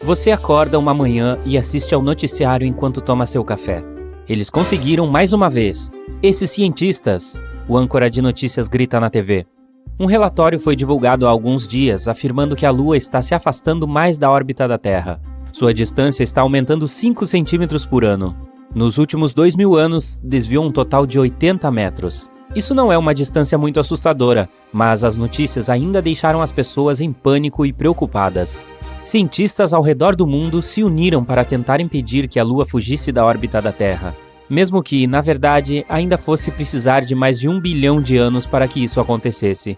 Você acorda uma manhã e assiste ao noticiário enquanto toma seu café. Eles conseguiram mais uma vez. Esses cientistas, o âncora de notícias grita na TV. Um relatório foi divulgado há alguns dias afirmando que a Lua está se afastando mais da órbita da Terra. Sua distância está aumentando 5 centímetros por ano. Nos últimos 2.000 anos, desviou um total de 80 metros. Isso não é uma distância muito assustadora, mas as notícias ainda deixaram as pessoas em pânico e preocupadas. Cientistas ao redor do mundo se uniram para tentar impedir que a Lua fugisse da órbita da Terra, mesmo que, na verdade, ainda fosse precisar de mais de 1 bilhão de anos para que isso acontecesse.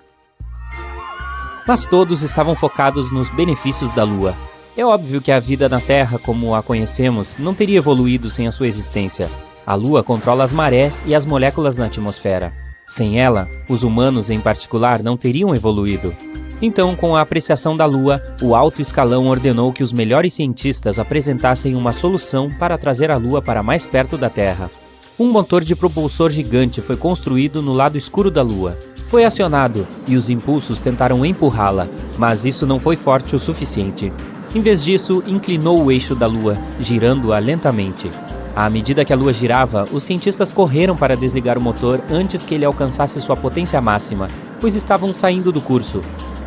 Mas todos estavam focados nos benefícios da Lua. É óbvio que a vida na Terra, como a conhecemos, não teria evoluído sem a sua existência. A Lua controla as marés e as moléculas na atmosfera. Sem ela, os humanos em particular não teriam evoluído. Então, com a apreciação da Lua, o alto escalão ordenou que os melhores cientistas apresentassem uma solução para trazer a Lua para mais perto da Terra. Um motor de propulsor gigante foi construído no lado escuro da Lua. Foi acionado e os impulsos tentaram empurrá-la, mas isso não foi forte o suficiente. Em vez disso, inclinou o eixo da Lua, girando-a lentamente. À medida que a Lua girava, os cientistas correram para desligar o motor antes que ele alcançasse sua potência máxima, pois estavam saindo do curso.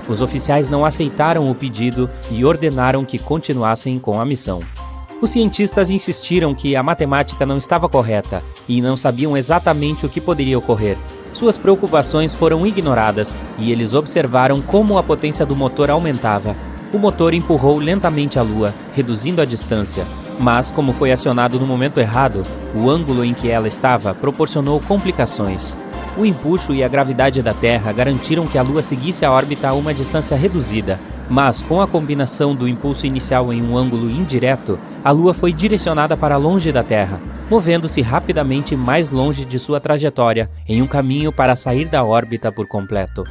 Os oficiais não aceitaram o pedido e ordenaram que continuassem com a missão. Os cientistas insistiram que a matemática não estava correta e não sabiam exatamente o que poderia ocorrer. Suas preocupações foram ignoradas e eles observaram como a potência do motor aumentava. O motor empurrou lentamente a Lua, reduzindo a distância. Mas, como foi acionado no momento errado, o ângulo em que ela estava proporcionou complicações. O empuxo e a gravidade da Terra garantiram que a Lua seguisse a órbita a uma distância reduzida, mas com a combinação do impulso inicial em um ângulo indireto, a Lua foi direcionada para longe da Terra, movendo-se rapidamente mais longe de sua trajetória, em um caminho para sair da órbita por completo.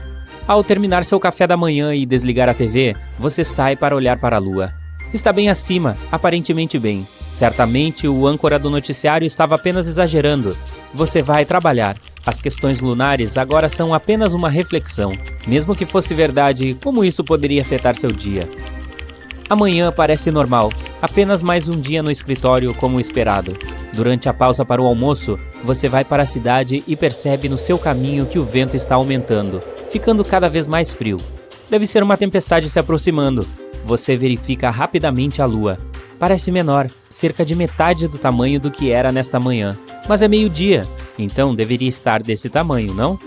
Ao terminar seu café da manhã e desligar a TV, você sai para olhar para a Lua. Está bem acima, aparentemente bem. Certamente o âncora do noticiário estava apenas exagerando. Você vai trabalhar. As questões lunares agora são apenas uma reflexão. Mesmo que fosse verdade, como isso poderia afetar seu dia? Amanhã parece normal, apenas mais um dia no escritório como esperado. Durante a pausa para o almoço, você vai para a cidade e percebe no seu caminho que o vento está aumentando, ficando cada vez mais frio. Deve ser uma tempestade se aproximando. Você verifica rapidamente a Lua. Parece menor, cerca de metade do tamanho do que era nesta manhã. Mas é meio-dia, então deveria estar desse tamanho, não?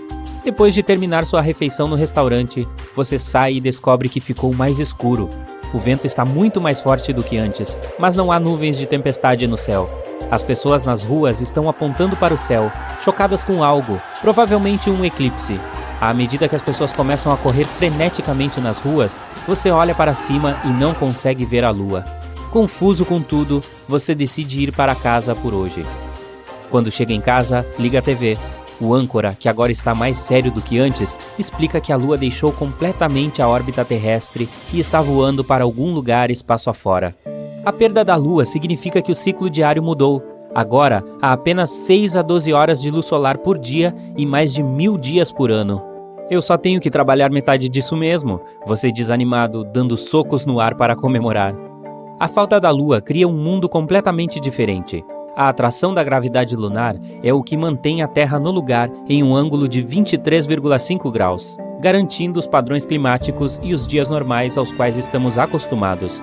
Depois de terminar sua refeição no restaurante, você sai e descobre que ficou mais escuro. O vento está muito mais forte do que antes, mas não há nuvens de tempestade no céu. As pessoas nas ruas estão apontando para o céu, chocadas com algo, provavelmente um eclipse. À medida que as pessoas começam a correr freneticamente nas ruas, você olha para cima e não consegue ver a Lua. Confuso com tudo, você decide ir para casa por hoje. Quando chega em casa, liga a TV. O âncora, que agora está mais sério do que antes, explica que a Lua deixou completamente a órbita terrestre e está voando para algum lugar espaço afora. A perda da Lua significa que o ciclo diário mudou. Agora, há apenas 6 a 12 horas de luz solar por dia e mais de 1.000 dias por ano. Eu só tenho que trabalhar metade disso mesmo, você diz animado, dando socos no ar para comemorar. A falta da Lua cria um mundo completamente diferente. A atração da gravidade lunar é o que mantém a Terra no lugar em um ângulo de 23,5 graus, garantindo os padrões climáticos e os dias normais aos quais estamos acostumados.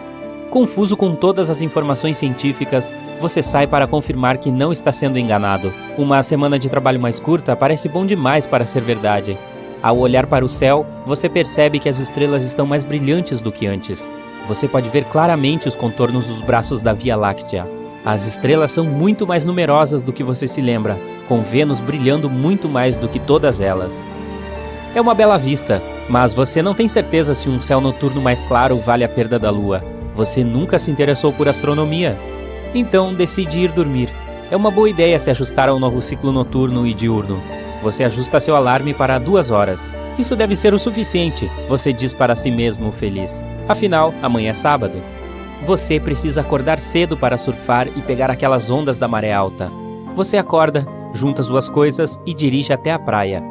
Confuso com todas as informações científicas, você sai para confirmar que não está sendo enganado. Uma semana de trabalho mais curta parece bom demais para ser verdade. Ao olhar para o céu, você percebe que as estrelas estão mais brilhantes do que antes. Você pode ver claramente os contornos dos braços da Via Láctea. As estrelas são muito mais numerosas do que você se lembra, com Vênus brilhando muito mais do que todas elas. É uma bela vista, mas você não tem certeza se um céu noturno mais claro vale a perda da Lua. Você nunca se interessou por astronomia. Então decide ir dormir. É uma boa ideia se ajustar ao novo ciclo noturno e diurno. Você ajusta seu alarme para 2 horas. Isso deve ser o suficiente, você diz para si mesmo feliz. Afinal, amanhã é sábado. Você precisa acordar cedo para surfar e pegar aquelas ondas da maré alta. Você acorda, junta suas coisas e dirige até a praia.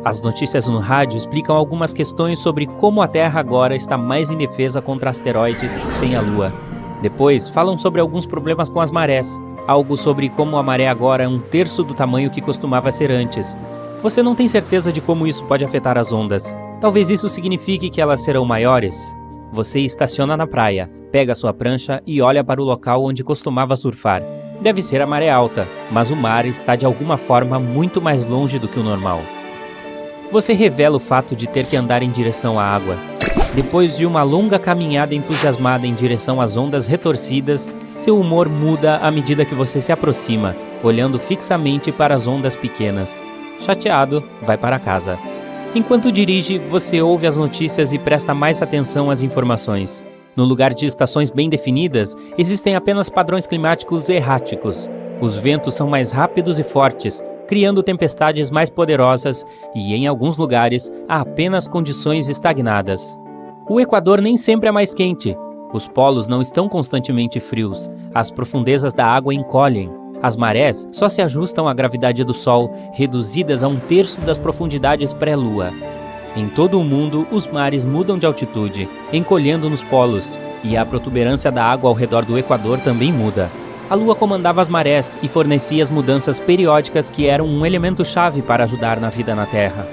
As notícias no rádio explicam algumas questões sobre como a Terra agora está mais indefesa contra asteroides sem a Lua. Depois, falam sobre alguns problemas com as marés, algo sobre como a maré agora é um terço do tamanho que costumava ser antes. Você não tem certeza de como isso pode afetar as ondas. Talvez isso signifique que elas serão maiores. Você estaciona na praia, pega sua prancha e olha para o local onde costumava surfar. Deve ser a maré alta, mas o mar está de alguma forma muito mais longe do que o normal. Você revela o fato de ter que andar em direção à água. Depois de uma longa caminhada entusiasmada em direção às ondas retorcidas, seu humor muda à medida que você se aproxima, olhando fixamente para as ondas pequenas. Chateado, vai para casa. Enquanto dirige, você ouve as notícias e presta mais atenção às informações. No lugar de estações bem definidas, existem apenas padrões climáticos erráticos. Os ventos são mais rápidos e fortes, criando tempestades mais poderosas e, em alguns lugares, há apenas condições estagnadas. O Equador nem sempre é mais quente. Os polos não estão constantemente frios. As profundezas da água encolhem. As marés só se ajustam à gravidade do Sol, reduzidas a um terço das profundidades pré-lua. Em todo o mundo, os mares mudam de altitude, encolhendo nos polos, e a protuberância da água ao redor do Equador também muda. A Lua comandava as marés e fornecia as mudanças periódicas que eram um elemento-chave para ajudar na vida na Terra.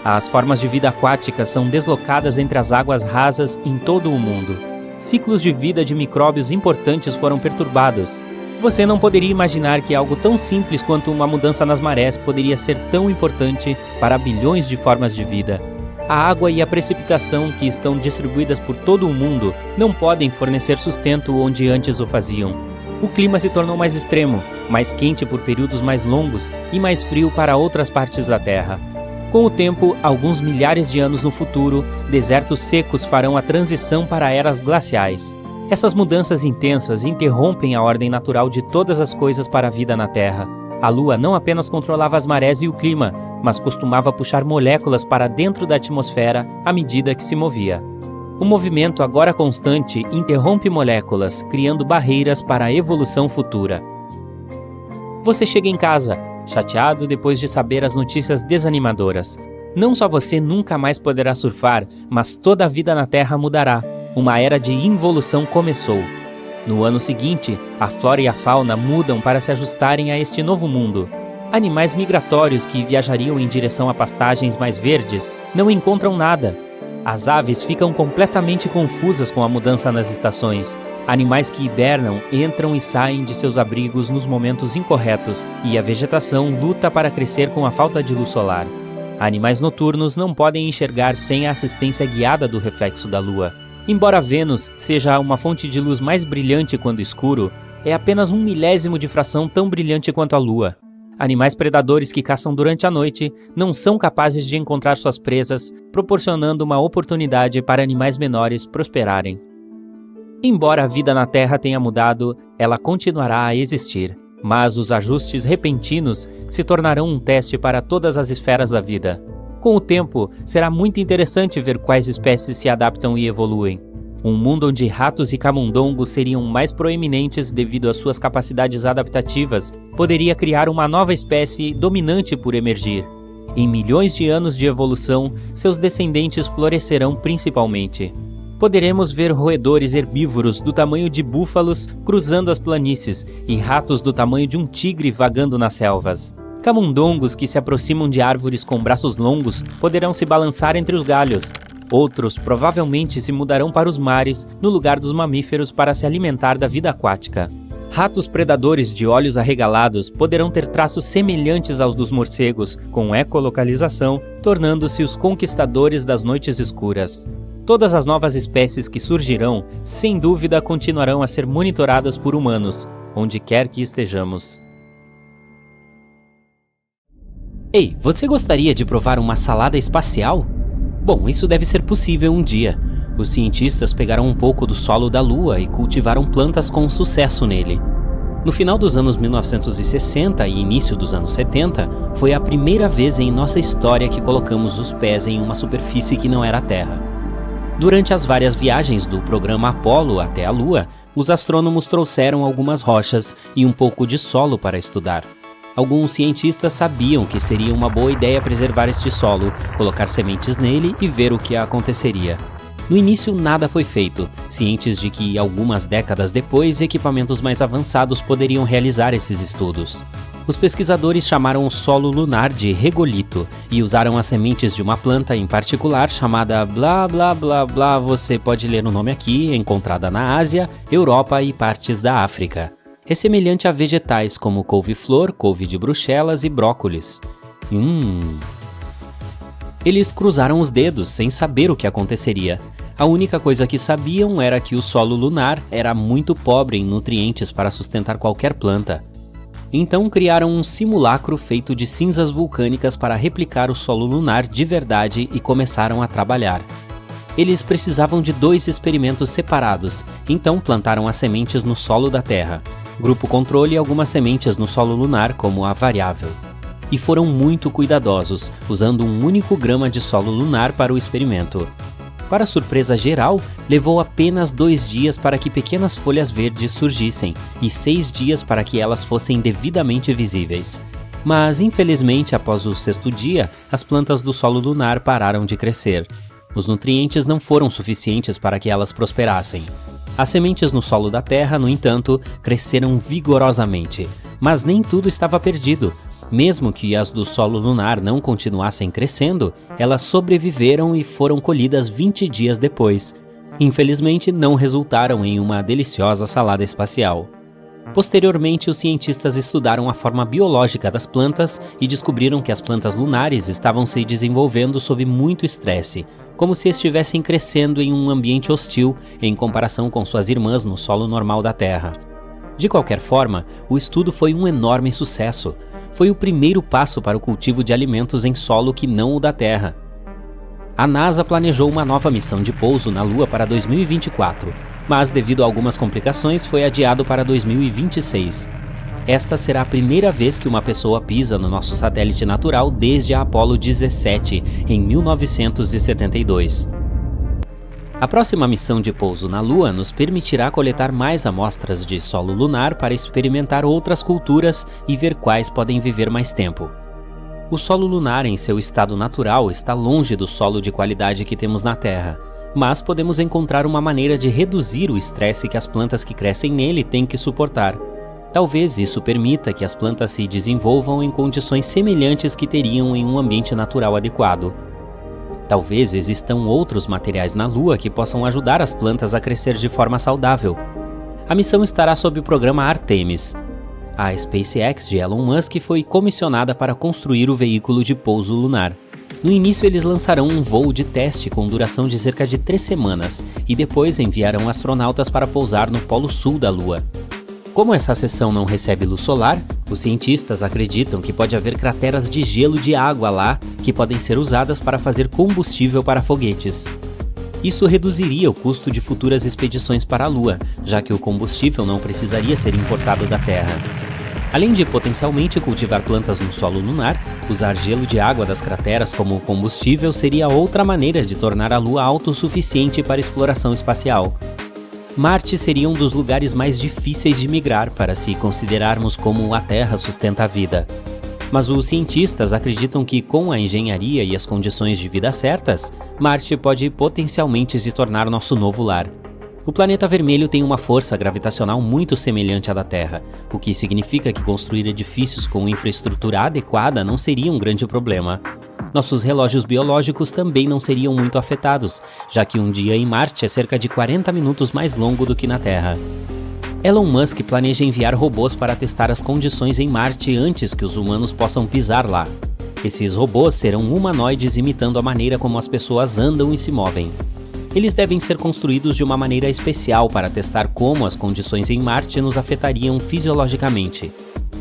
As formas de vida aquáticas são deslocadas entre as águas rasas em todo o mundo. Ciclos de vida de micróbios importantes foram perturbados. Você não poderia imaginar que algo tão simples quanto uma mudança nas marés poderia ser tão importante para bilhões de formas de vida. A água e a precipitação, que estão distribuídas por todo o mundo, não podem fornecer sustento onde antes o faziam. O clima se tornou mais extremo, mais quente por períodos mais longos e mais frio para outras partes da Terra. Com o tempo, alguns milhares de anos no futuro, desertos secos farão a transição para eras glaciais. Essas mudanças intensas interrompem a ordem natural de todas as coisas para a vida na Terra. A Lua não apenas controlava as marés e o clima, mas costumava puxar moléculas para dentro da atmosfera à medida que se movia. O movimento, agora constante, interrompe moléculas, criando barreiras para a evolução futura. Você chega em casa, chateado depois de saber as notícias desanimadoras. Não só você nunca mais poderá surfar, mas toda a vida na Terra mudará. Uma era de involução começou. No ano seguinte, a flora e a fauna mudam para se ajustarem a este novo mundo. Animais migratórios que viajariam em direção a pastagens mais verdes não encontram nada. As aves ficam completamente confusas com a mudança nas estações. Animais que hibernam entram e saem de seus abrigos nos momentos incorretos, e a vegetação luta para crescer com a falta de luz solar. Animais noturnos não podem enxergar sem a assistência guiada do reflexo da lua. Embora Vênus seja uma fonte de luz mais brilhante quando escuro, é apenas 1/1000 de fração tão brilhante quanto a Lua. Animais predadores que caçam durante a noite não são capazes de encontrar suas presas, proporcionando uma oportunidade para animais menores prosperarem. Embora a vida na Terra tenha mudado, ela continuará a existir, mas os ajustes repentinos se tornarão um teste para todas as esferas da vida. Com o tempo, será muito interessante ver quais espécies se adaptam e evoluem. Um mundo onde ratos e camundongos seriam mais proeminentes devido às suas capacidades adaptativas poderia criar uma nova espécie dominante por emergir. Em milhões de anos de evolução, seus descendentes florescerão principalmente. Poderemos ver roedores herbívoros do tamanho de búfalos cruzando as planícies e ratos do tamanho de um tigre vagando nas selvas. Camundongos que se aproximam de árvores com braços longos poderão se balançar entre os galhos. Outros provavelmente se mudarão para os mares, no lugar dos mamíferos, para se alimentar da vida aquática. Ratos predadores de olhos arregalados poderão ter traços semelhantes aos dos morcegos, com ecolocalização, tornando-se os conquistadores das noites escuras. Todas as novas espécies que surgirão, sem dúvida, continuarão a ser monitoradas por humanos, onde quer que estejamos. Ei, você gostaria de provar uma salada espacial? Bom, isso deve ser possível um dia. Os cientistas pegaram um pouco do solo da Lua e cultivaram plantas com sucesso nele. No final dos anos 1960 e início dos anos 70, foi a primeira vez em nossa história que colocamos os pés em uma superfície que não era a Terra. Durante as várias viagens do programa Apollo até a Lua, os astrônomos trouxeram algumas rochas e um pouco de solo para estudar. Alguns cientistas sabiam que seria uma boa ideia preservar este solo, colocar sementes nele e ver o que aconteceria. No início, nada foi feito, cientes de que, algumas décadas depois, equipamentos mais avançados poderiam realizar esses estudos. Os pesquisadores chamaram o solo lunar de regolito e usaram as sementes de uma planta em particular chamada blá blá blá blá, você pode ler o nome aqui, encontrada na Ásia, Europa e partes da África. É semelhante a vegetais como couve-flor, couve de Bruxelas e brócolis. Eles cruzaram os dedos sem saber o que aconteceria. A única coisa que sabiam era que o solo lunar era muito pobre em nutrientes para sustentar qualquer planta. Então criaram um simulacro feito de cinzas vulcânicas para replicar o solo lunar de verdade e começaram a trabalhar. Eles precisavam de 2 experimentos separados, então plantaram as sementes no solo da Terra, grupo controle e algumas sementes no solo lunar como a variável. E foram muito cuidadosos, usando um único grama de solo lunar para o experimento. Para surpresa geral, levou apenas 2 dias para que pequenas folhas verdes surgissem e 6 dias para que elas fossem devidamente visíveis. Mas, infelizmente, após o 6º dia, as plantas do solo lunar pararam de crescer. Os nutrientes não foram suficientes para que elas prosperassem. As sementes no solo da Terra, no entanto, cresceram vigorosamente. Mas nem tudo estava perdido. Mesmo que as do solo lunar não continuassem crescendo, elas sobreviveram e foram colhidas 20 dias depois. Infelizmente, não resultaram em uma deliciosa salada espacial. Posteriormente, os cientistas estudaram a forma biológica das plantas e descobriram que as plantas lunares estavam se desenvolvendo sob muito estresse, como se estivessem crescendo em um ambiente hostil em comparação com suas irmãs no solo normal da Terra. De qualquer forma, o estudo foi um enorme sucesso. Foi o primeiro passo para o cultivo de alimentos em solo que não o da Terra. A NASA planejou uma nova missão de pouso na Lua para 2024, mas devido a algumas complicações foi adiado para 2026. Esta será a primeira vez que uma pessoa pisa no nosso satélite natural desde a Apollo 17, em 1972. A próxima missão de pouso na Lua nos permitirá coletar mais amostras de solo lunar para experimentar outras culturas e ver quais podem viver mais tempo. O solo lunar, em seu estado natural, está longe do solo de qualidade que temos na Terra, mas podemos encontrar uma maneira de reduzir o estresse que as plantas que crescem nele têm que suportar. Talvez isso permita que as plantas se desenvolvam em condições semelhantes que teriam em um ambiente natural adequado. Talvez existam outros materiais na Lua que possam ajudar as plantas a crescer de forma saudável. A missão estará sob o programa Artemis. A SpaceX de Elon Musk foi comissionada para construir o veículo de pouso lunar. No início, eles lançarão um voo de teste com duração de cerca de 3 semanas e depois enviarão astronautas para pousar no Polo Sul da Lua. Como essa seção não recebe luz solar, os cientistas acreditam que pode haver crateras de gelo de água lá que podem ser usadas para fazer combustível para foguetes. Isso reduziria o custo de futuras expedições para a Lua, já que o combustível não precisaria ser importado da Terra. Além de potencialmente cultivar plantas no solo lunar, usar gelo de água das crateras como combustível seria outra maneira de tornar a Lua autossuficiente para exploração espacial. Marte seria um dos lugares mais difíceis de migrar para se considerarmos como a Terra sustenta a vida. Mas os cientistas acreditam que, com a engenharia e as condições de vida certas, Marte pode potencialmente se tornar nosso novo lar. O planeta vermelho tem uma força gravitacional muito semelhante à da Terra, o que significa que construir edifícios com infraestrutura adequada não seria um grande problema. Nossos relógios biológicos também não seriam muito afetados, já que um dia em Marte é cerca de 40 minutos mais longo do que na Terra. Elon Musk planeja enviar robôs para testar as condições em Marte antes que os humanos possam pisar lá. Esses robôs serão humanoides imitando a maneira como as pessoas andam e se movem. Eles devem ser construídos de uma maneira especial para testar como as condições em Marte nos afetariam fisiologicamente.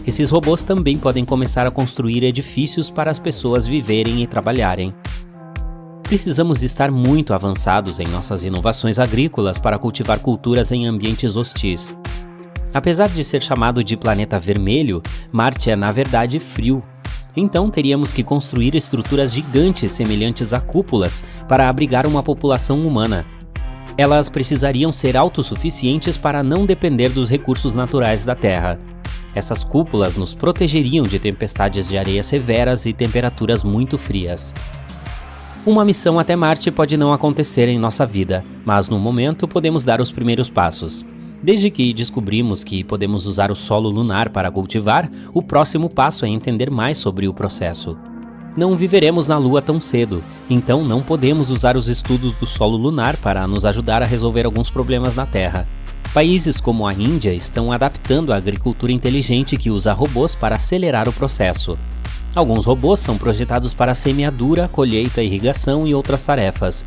Esses robôs também podem começar a construir edifícios para as pessoas viverem e trabalharem. Precisamos estar muito avançados em nossas inovações agrícolas para cultivar culturas em ambientes hostis. Apesar de ser chamado de planeta vermelho, Marte é na verdade frio. Então teríamos que construir estruturas gigantes semelhantes a cúpulas para abrigar uma população humana. Elas precisariam ser autossuficientes para não depender dos recursos naturais da Terra. Essas cúpulas nos protegeriam de tempestades de areia severas e temperaturas muito frias. Uma missão até Marte pode não acontecer em nossa vida, mas no momento podemos dar os primeiros passos. Desde que descobrimos que podemos usar o solo lunar para cultivar, o próximo passo é entender mais sobre o processo. Não viveremos na Lua tão cedo, então não podemos usar os estudos do solo lunar para nos ajudar a resolver alguns problemas na Terra. Países como a Índia estão adaptando a agricultura inteligente que usa robôs para acelerar o processo. Alguns robôs são projetados para semeadura, colheita, irrigação e outras tarefas.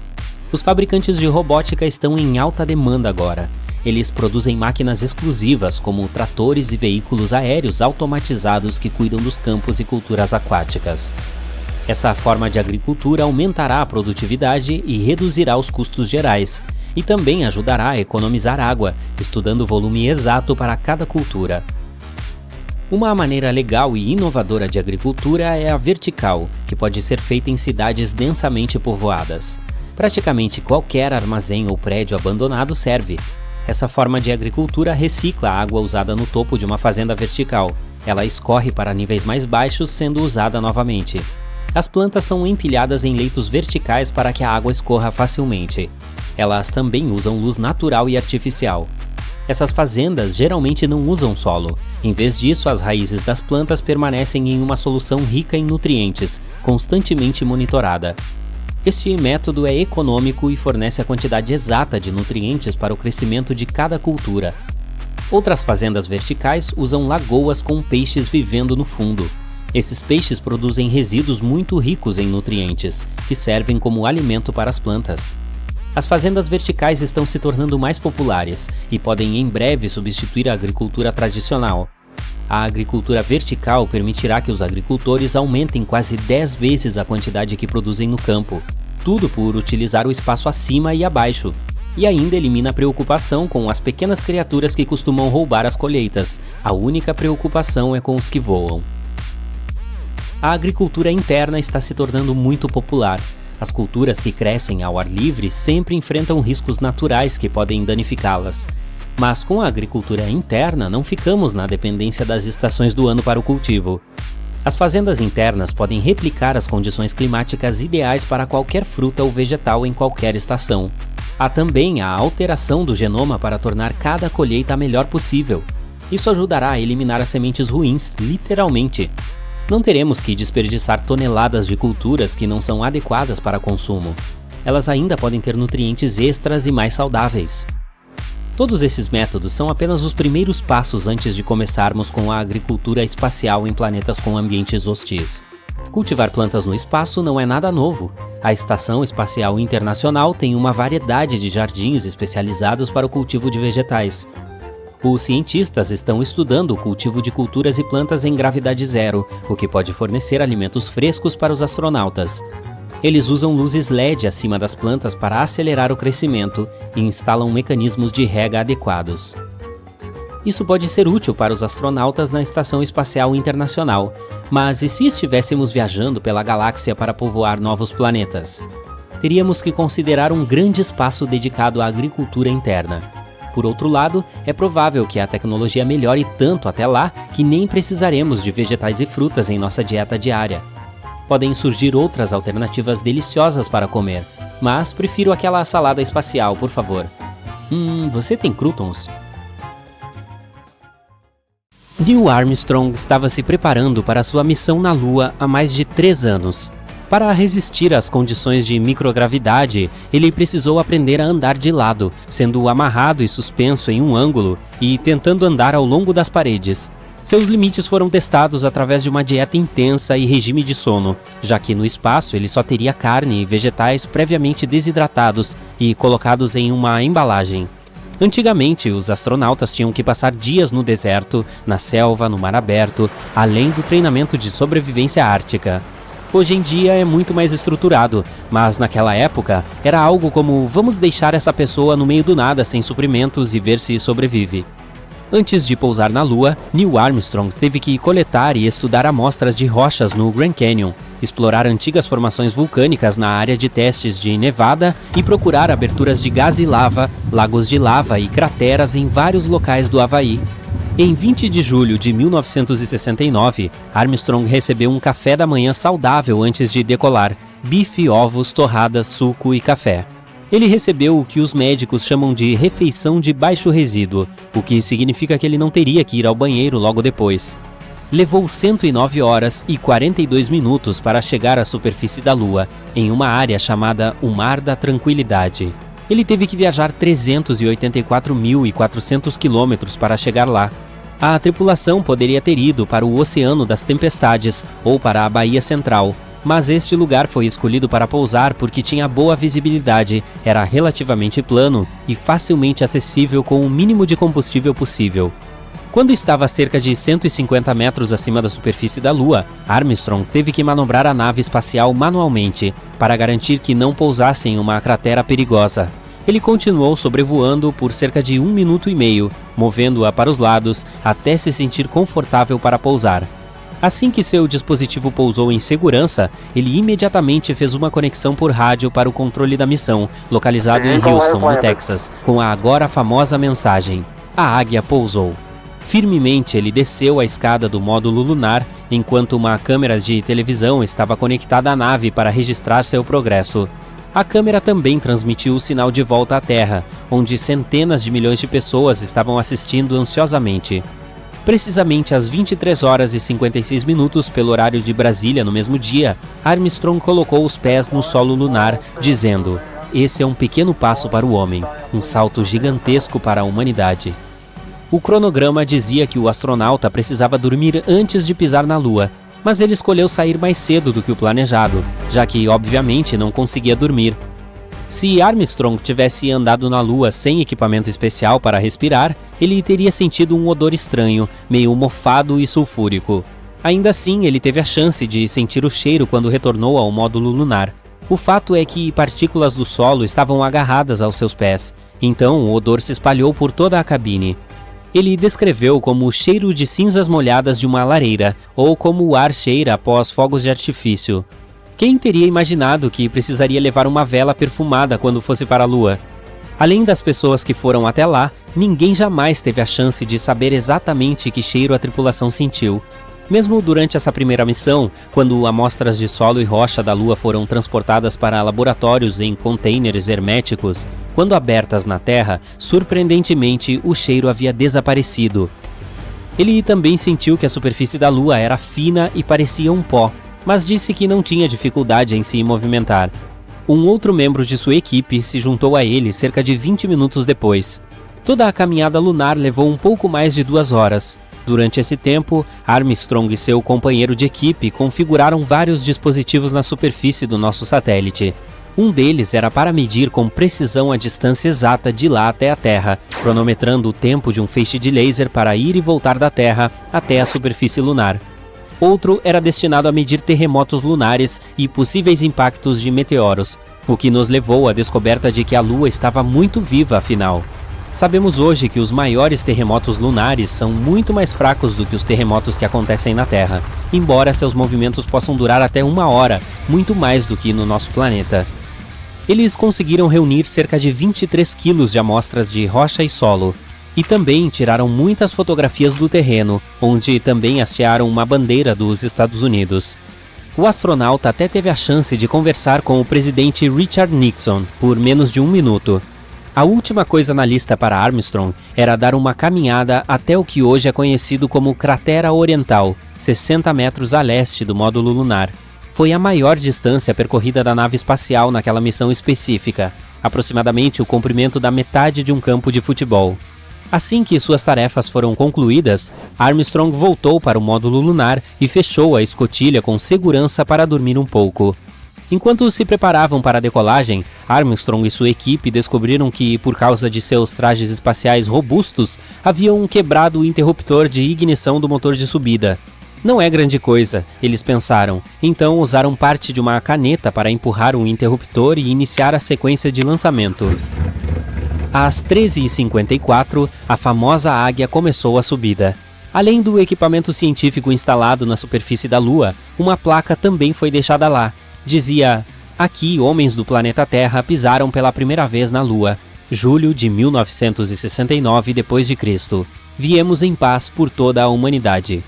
Os fabricantes de robótica estão em alta demanda agora. Eles produzem máquinas exclusivas como tratores e veículos aéreos automatizados que cuidam dos campos e culturas aquáticas. Essa forma de agricultura aumentará a produtividade e reduzirá os custos gerais, e também ajudará a economizar água, estudando o volume exato para cada cultura. Uma maneira legal e inovadora de agricultura é a vertical, que pode ser feita em cidades densamente povoadas. Praticamente qualquer armazém ou prédio abandonado serve. Essa forma de agricultura recicla a água usada no topo de uma fazenda vertical. Ela escorre para níveis mais baixos, sendo usada novamente. As plantas são empilhadas em leitos verticais para que a água escorra facilmente. Elas também usam luz natural e artificial. Essas fazendas geralmente não usam solo. Em vez disso, as raízes das plantas permanecem em uma solução rica em nutrientes, constantemente monitorada. Este método é econômico e fornece a quantidade exata de nutrientes para o crescimento de cada cultura. Outras fazendas verticais usam lagoas com peixes vivendo no fundo. Esses peixes produzem resíduos muito ricos em nutrientes, que servem como alimento para as plantas. As fazendas verticais estão se tornando mais populares e podem em breve substituir a agricultura tradicional. A agricultura vertical permitirá que os agricultores aumentem quase 10 vezes a quantidade que produzem no campo, tudo por utilizar o espaço acima e abaixo, e ainda elimina a preocupação com as pequenas criaturas que costumam roubar as colheitas. A única preocupação é com os que voam. A agricultura interna está se tornando muito popular. As culturas que crescem ao ar livre sempre enfrentam riscos naturais que podem danificá-las. Mas com a agricultura interna não ficamos na dependência das estações do ano para o cultivo. As fazendas internas podem replicar as condições climáticas ideais para qualquer fruta ou vegetal em qualquer estação. Há também a alteração do genoma para tornar cada colheita a melhor possível. Isso ajudará a eliminar as sementes ruins, literalmente. Não teremos que desperdiçar toneladas de culturas que não são adequadas para consumo. Elas ainda podem ter nutrientes extras e mais saudáveis. Todos esses métodos são apenas os primeiros passos antes de começarmos com a agricultura espacial em planetas com ambientes hostis. Cultivar plantas no espaço não é nada novo. A Estação Espacial Internacional tem uma variedade de jardins especializados para o cultivo de vegetais. Os cientistas estão estudando o cultivo de culturas e plantas em gravidade zero, o que pode fornecer alimentos frescos para os astronautas. Eles usam luzes LED acima das plantas para acelerar o crescimento e instalam mecanismos de rega adequados. Isso pode ser útil para os astronautas na Estação Espacial Internacional, mas e se estivéssemos viajando pela galáxia para povoar novos planetas? Teríamos que considerar um grande espaço dedicado à agricultura interna. Por outro lado, é provável que a tecnologia melhore tanto até lá que nem precisaremos de vegetais e frutas em nossa dieta diária. Podem surgir outras alternativas deliciosas para comer, mas prefiro aquela salada espacial, por favor. Você tem croutons? Neil Armstrong estava se preparando para sua missão na Lua há mais de 3 anos. Para resistir às condições de microgravidade, ele precisou aprender a andar de lado, sendo amarrado e suspenso em um ângulo e tentando andar ao longo das paredes. Seus limites foram testados através de uma dieta intensa e regime de sono, já que no espaço ele só teria carne e vegetais previamente desidratados e colocados em uma embalagem. Antigamente, os astronautas tinham que passar dias no deserto, na selva, no mar aberto, além do treinamento de sobrevivência ártica. Hoje em dia é muito mais estruturado, mas naquela época era algo como vamos deixar essa pessoa no meio do nada sem suprimentos e ver se sobrevive. Antes de pousar na Lua, Neil Armstrong teve que coletar e estudar amostras de rochas no Grand Canyon, explorar antigas formações vulcânicas na área de testes de Nevada e procurar aberturas de gás e lava, lagos de lava e crateras em vários locais do Havaí. Em 20 de julho de 1969, Armstrong recebeu um café da manhã saudável antes de decolar, bife, ovos, torradas, suco e café. Ele recebeu o que os médicos chamam de refeição de baixo resíduo, o que significa que ele não teria que ir ao banheiro logo depois. Levou 109 horas e 42 minutos para chegar à superfície da Lua, em uma área chamada o Mar da Tranquilidade. Ele teve que viajar 384.400 quilômetros para chegar lá. A tripulação poderia ter ido para o Oceano das Tempestades ou para a Baía Central, mas este lugar foi escolhido para pousar porque tinha boa visibilidade, era relativamente plano e facilmente acessível com o mínimo de combustível possível. Quando estava a cerca de 150 metros acima da superfície da Lua, Armstrong teve que manobrar a nave espacial manualmente para garantir que não pousasse em uma cratera perigosa. Ele continuou sobrevoando por cerca de 1 minuto e meio, movendo-a para os lados até se sentir confortável para pousar. Assim que seu dispositivo pousou em segurança, ele imediatamente fez uma conexão por rádio para o controle da missão, localizado em Houston, no Texas, com a agora famosa mensagem: "A águia pousou". Firmemente, ele desceu a escada do módulo lunar, enquanto uma câmera de televisão estava conectada à nave para registrar seu progresso. A câmera também transmitiu o sinal de volta à Terra, onde centenas de milhões de pessoas estavam assistindo ansiosamente. Precisamente às 23 horas e 56 minutos pelo horário de Brasília no mesmo dia, Armstrong colocou os pés no solo lunar, dizendo: "Esse é um pequeno passo para o homem, um salto gigantesco para a humanidade". O cronograma dizia que o astronauta precisava dormir antes de pisar na Lua, mas ele escolheu sair mais cedo do que o planejado, já que obviamente não conseguia dormir. Se Armstrong tivesse andado na Lua sem equipamento especial para respirar, ele teria sentido um odor estranho, meio mofado e sulfúrico. Ainda assim, ele teve a chance de sentir o cheiro quando retornou ao módulo lunar. O fato é que partículas do solo estavam agarradas aos seus pés, então o odor se espalhou por toda a cabine. Ele descreveu como o cheiro de cinzas molhadas de uma lareira, ou como o ar cheira após fogos de artifício. Quem teria imaginado que precisaria levar uma vela perfumada quando fosse para a Lua? Além das pessoas que foram até lá, ninguém jamais teve a chance de saber exatamente que cheiro a tripulação sentiu. Mesmo durante essa primeira missão, quando amostras de solo e rocha da Lua foram transportadas para laboratórios em containers herméticos, quando abertas na Terra, surpreendentemente o cheiro havia desaparecido. Ele também sentiu que a superfície da Lua era fina e parecia um pó, mas disse que não tinha dificuldade em se movimentar. Um outro membro de sua equipe se juntou a ele cerca de 20 minutos depois. Toda a caminhada lunar levou um pouco mais de 2 horas. Durante esse tempo, Armstrong e seu companheiro de equipe configuraram vários dispositivos na superfície do nosso satélite. Um deles era para medir com precisão a distância exata de lá até a Terra, cronometrando o tempo de um feixe de laser para ir e voltar da Terra até a superfície lunar. Outro era destinado a medir terremotos lunares e possíveis impactos de meteoros, o que nos levou à descoberta de que a Lua estava muito viva afinal. Sabemos hoje que os maiores terremotos lunares são muito mais fracos do que os terremotos que acontecem na Terra, embora seus movimentos possam durar até 1 hora, muito mais do que no nosso planeta. Eles conseguiram reunir cerca de 23 quilos de amostras de rocha e solo, e também tiraram muitas fotografias do terreno, onde também hastearam uma bandeira dos Estados Unidos. O astronauta até teve a chance de conversar com o presidente Richard Nixon por menos de 1 minuto. A última coisa na lista para Armstrong era dar uma caminhada até o que hoje é conhecido como Cratera Oriental, 60 metros a leste do módulo lunar. Foi a maior distância percorrida da nave espacial naquela missão específica, aproximadamente o comprimento da metade de um campo de futebol. Assim que suas tarefas foram concluídas, Armstrong voltou para o módulo lunar e fechou a escotilha com segurança para dormir um pouco. Enquanto se preparavam para a decolagem, Armstrong e sua equipe descobriram que, por causa de seus trajes espaciais robustos, haviam quebrado o interruptor de ignição do motor de subida. Não é grande coisa, eles pensaram, então usaram parte de uma caneta para empurrar o interruptor e iniciar a sequência de lançamento. Às 13h54, a famosa águia começou a subida. Além do equipamento científico instalado na superfície da Lua, uma placa também foi deixada lá. Dizia: "Aqui, homens do planeta Terra pisaram pela primeira vez na Lua. Julho de 1969 d.C. Viemos em paz por toda a humanidade."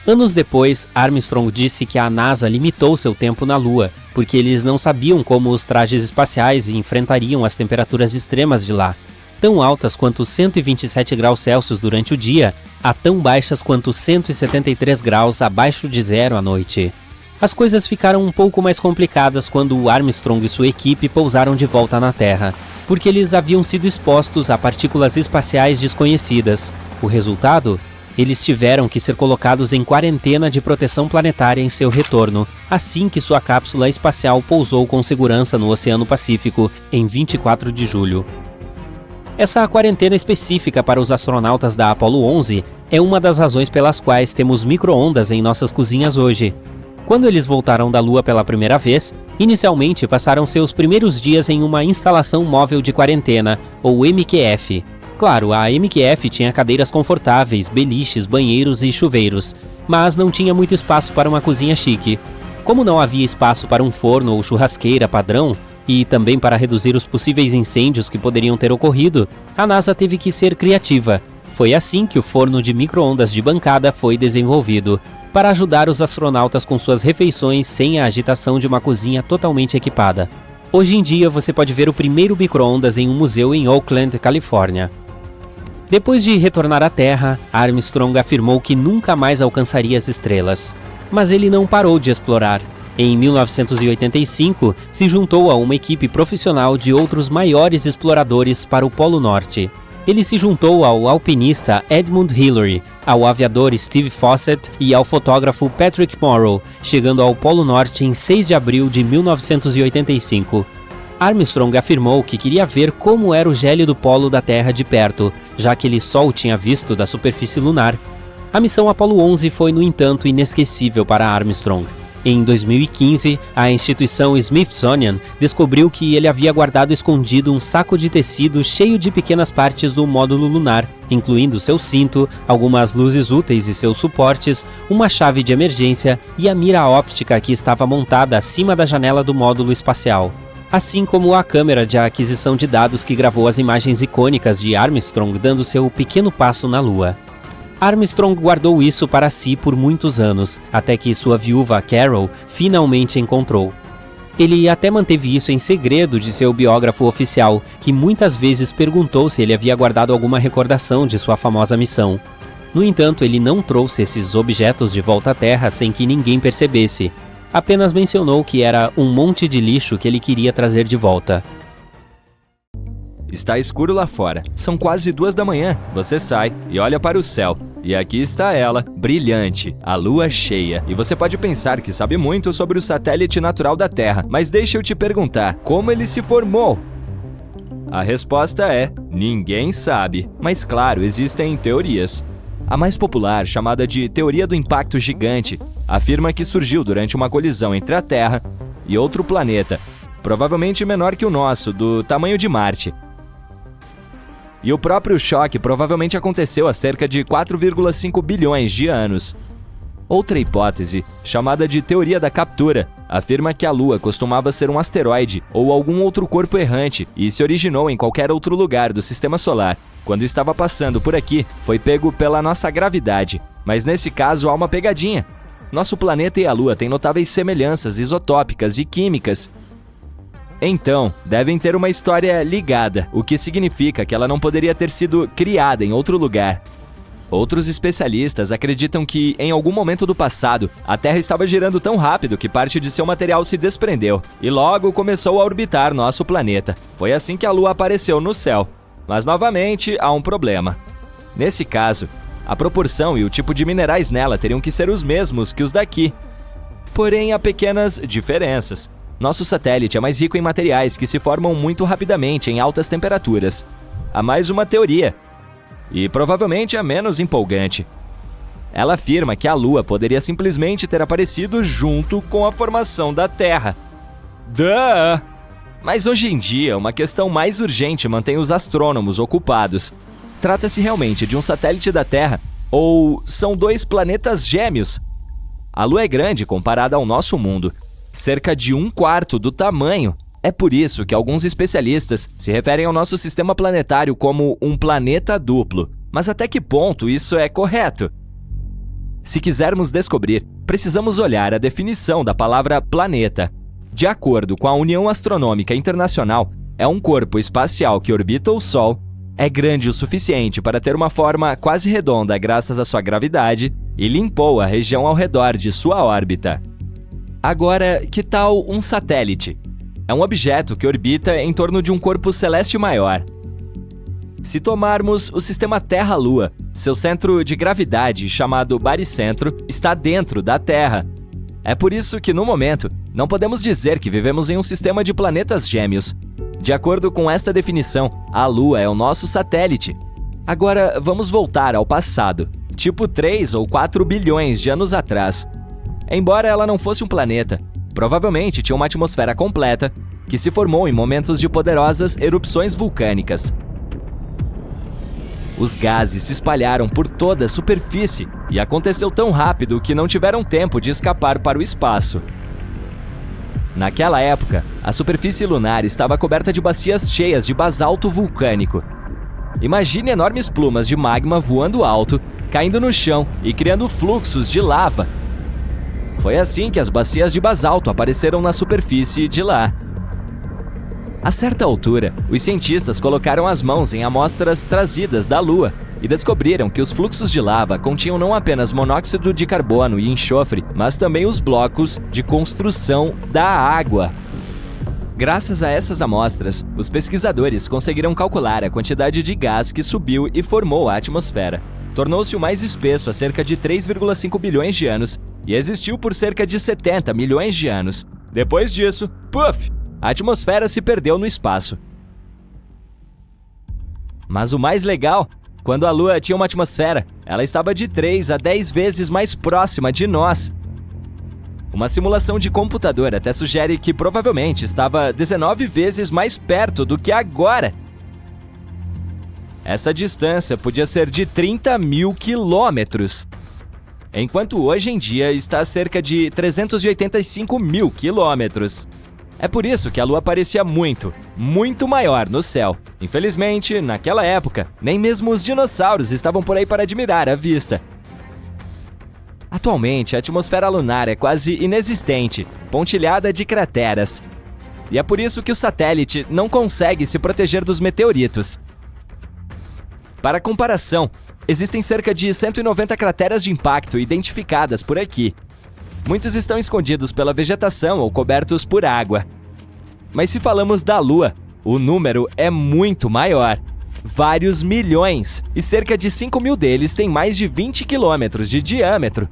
Anos depois, Armstrong disse que a NASA limitou seu tempo na Lua, porque eles não sabiam como os trajes espaciais enfrentariam as temperaturas extremas de lá, tão altas quanto 127 graus Celsius durante o dia, a tão baixas quanto 173 graus abaixo de zero à noite. As coisas ficaram um pouco mais complicadas quando Armstrong e sua equipe pousaram de volta na Terra, porque eles haviam sido expostos a partículas espaciais desconhecidas. O resultado? Eles tiveram que ser colocados em quarentena de proteção planetária em seu retorno, assim que sua cápsula espacial pousou com segurança no Oceano Pacífico, em 24 de julho. Essa quarentena específica para os astronautas da Apollo 11 é uma das razões pelas quais temos micro-ondas em nossas cozinhas hoje. Quando eles voltaram da Lua pela primeira vez, inicialmente passaram seus primeiros dias em uma instalação móvel de quarentena, ou MQF. Claro, a MQF tinha cadeiras confortáveis, beliches, banheiros e chuveiros, mas não tinha muito espaço para uma cozinha chique. Como não havia espaço para um forno ou churrasqueira padrão, e também para reduzir os possíveis incêndios que poderiam ter ocorrido, a NASA teve que ser criativa. Foi assim que o forno de micro-ondas de bancada foi desenvolvido, para ajudar os astronautas com suas refeições sem a agitação de uma cozinha totalmente equipada. Hoje em dia você pode ver o primeiro micro-ondas em um museu em Oakland, Califórnia. Depois de retornar à Terra, Armstrong afirmou que nunca mais alcançaria as estrelas. Mas ele não parou de explorar. Em 1985, se juntou a uma equipe profissional de outros maiores exploradores para o Polo Norte. Ele se juntou ao alpinista Edmund Hillary, ao aviador Steve Fossett e ao fotógrafo Patrick Morrow, chegando ao Polo Norte em 6 de abril de 1985. Armstrong afirmou que queria ver como era o gélido polo da Terra de perto, já que ele só o tinha visto da superfície lunar. A missão Apollo 11 foi, no entanto, inesquecível para Armstrong. Em 2015, a instituição Smithsonian descobriu que ele havia guardado escondido um saco de tecido cheio de pequenas partes do módulo lunar, incluindo seu cinto, algumas luzes úteis e seus suportes, uma chave de emergência e a mira óptica que estava montada acima da janela do módulo espacial, assim como a câmera de aquisição de dados que gravou as imagens icônicas de Armstrong dando seu pequeno passo na Lua. Armstrong guardou isso para si por muitos anos, até que sua viúva Carol finalmente encontrou. Ele até manteve isso em segredo de seu biógrafo oficial, que muitas vezes perguntou se ele havia guardado alguma recordação de sua famosa missão. No entanto, ele não trouxe esses objetos de volta à Terra sem que ninguém percebesse. Apenas mencionou que era um monte de lixo que ele queria trazer de volta. Está escuro lá fora. São quase 2 da manhã. Você sai e olha para o céu. E aqui está ela, brilhante, a lua cheia. E você pode pensar que sabe muito sobre o satélite natural da Terra, mas deixa eu te perguntar, como ele se formou? A resposta é: ninguém sabe. Mas claro, existem teorias. A mais popular, chamada de Teoria do Impacto Gigante, afirma que surgiu durante uma colisão entre a Terra e outro planeta, provavelmente menor que o nosso, do tamanho de Marte. E o próprio choque provavelmente aconteceu há cerca de 4,5 bilhões de anos. Outra hipótese, chamada de Teoria da Captura, afirma que a Lua costumava ser um asteroide ou algum outro corpo errante e se originou em qualquer outro lugar do Sistema Solar. Quando estava passando por aqui, foi pego pela nossa gravidade. Mas nesse caso há uma pegadinha. Nosso planeta e a Lua têm notáveis semelhanças isotópicas e químicas. Então, devem ter uma história ligada, o que significa que ela não poderia ter sido criada em outro lugar. Outros especialistas acreditam que, em algum momento do passado, a Terra estava girando tão rápido que parte de seu material se desprendeu, e logo começou a orbitar nosso planeta. Foi assim que a Lua apareceu no céu. Mas, novamente, há um problema. Nesse caso, a proporção e o tipo de minerais nela teriam que ser os mesmos que os daqui. Porém, há pequenas diferenças. Nosso satélite é mais rico em materiais que se formam muito rapidamente em altas temperaturas. Há mais uma teoria, e provavelmente a menos empolgante. Ela afirma que a Lua poderia simplesmente ter aparecido junto com a formação da Terra. Duh! Mas hoje em dia, uma questão mais urgente mantém os astrônomos ocupados. Trata-se realmente de um satélite da Terra, ou são 2 planetas gêmeos? A Lua é grande comparada ao nosso mundo, cerca de 1/4 do tamanho. É por isso que alguns especialistas se referem ao nosso sistema planetário como um planeta duplo. Mas até que ponto isso é correto? Se quisermos descobrir, precisamos olhar a definição da palavra planeta. De acordo com a União Astronômica Internacional, é um corpo espacial que orbita o Sol, é grande o suficiente para ter uma forma quase redonda graças à sua gravidade e limpou a região ao redor de sua órbita. Agora, que tal um satélite? É um objeto que orbita em torno de um corpo celeste maior. Se tomarmos o sistema Terra-Lua, seu centro de gravidade, chamado baricentro, está dentro da Terra. É por isso que, no momento, não podemos dizer que vivemos em um sistema de planetas gêmeos. De acordo com esta definição, a Lua é o nosso satélite. Agora, vamos voltar ao passado, tipo 3 ou 4 bilhões de anos atrás. Embora ela não fosse um planeta, provavelmente tinha uma atmosfera completa que se formou em momentos de poderosas erupções vulcânicas. Os gases se espalharam por toda a superfície e aconteceu tão rápido que não tiveram tempo de escapar para o espaço. Naquela época, a superfície lunar estava coberta de bacias cheias de basalto vulcânico. Imagine enormes plumas de magma voando alto, caindo no chão e criando fluxos de lava. Foi assim que as bacias de basalto apareceram na superfície de lá. A certa altura, os cientistas colocaram as mãos em amostras trazidas da Lua e descobriram que os fluxos de lava continham não apenas monóxido de carbono e enxofre, mas também os blocos de construção da água. Graças a essas amostras, os pesquisadores conseguiram calcular a quantidade de gás que subiu e formou a atmosfera. Tornou-se o mais espesso há cerca de 3,5 bilhões de anos e existiu por cerca de 70 milhões de anos. Depois disso, puff! A atmosfera se perdeu no espaço. Mas o mais legal, quando a Lua tinha uma atmosfera, ela estava de 3 a 10 vezes mais próxima de nós. Uma simulação de computador até sugere que provavelmente estava 19 vezes mais perto do que agora. Essa distância podia ser de 30 mil quilômetros, enquanto hoje em dia está a cerca de 385 mil quilômetros. É por isso que a Lua parecia muito maior no céu. Infelizmente, naquela época, nem mesmo os dinossauros estavam por aí para admirar a vista. Atualmente, a atmosfera lunar é quase inexistente, pontilhada de crateras. E é por isso que o satélite não consegue se proteger dos meteoritos. Para comparação, existem cerca de 190 crateras de impacto identificadas por aqui. Muitos estão escondidos pela vegetação ou cobertos por água. Mas se falamos da Lua, o número é muito maior. Vários milhões, e cerca de 5 mil deles têm mais de 20 quilômetros de diâmetro.